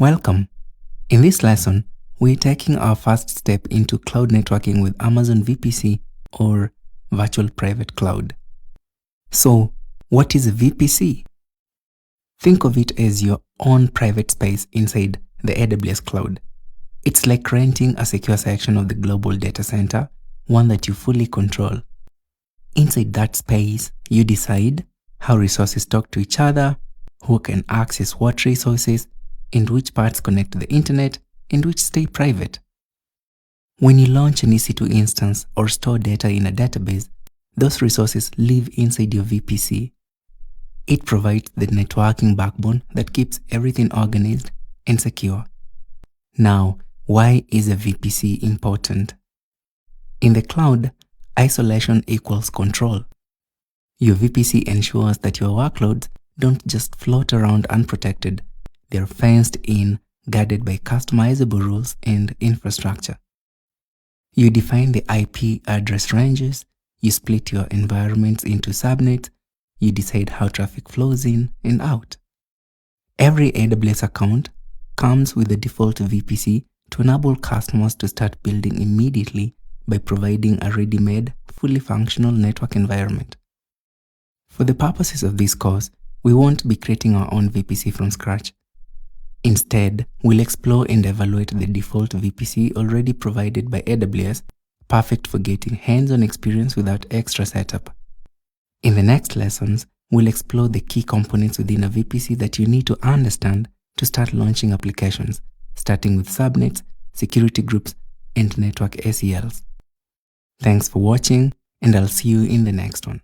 Welcome. In this lesson, we're taking our first step into cloud networking with Amazon VPC or Virtual Private Cloud. So, what is a VPC? Think of it as your own private space inside the AWS Cloud. It's like renting a secure section of the global data center, one that you fully control. Inside that space, you decide how resources talk to each other, who can access what resources, and which parts connect to the internet and which stay private. When you launch an EC2 instance or store data in a database, those resources live inside your VPC. It provides the networking backbone that keeps everything organized and secure. Now, why is a VPC important? In the cloud, isolation equals control. Your VPC ensures that your workloads don't just float around unprotected. They're fenced in, guarded by customizable rules and infrastructure. You define the IP address ranges, you split your environments into subnets, you decide how traffic flows in and out. Every AWS account comes with a default VPC to enable customers to start building immediately by providing a ready-made, fully functional network environment. For the purposes of this course, we won't be creating our own VPC from scratch. Instead, we'll explore and evaluate the default VPC already provided by AWS, perfect for getting hands-on experience without extra setup. In the next lessons, we'll explore the key components within a VPC that you need to understand to start launching applications, starting with subnets, security groups, and network ACLs. Thanks for watching, and I'll see you in the next one.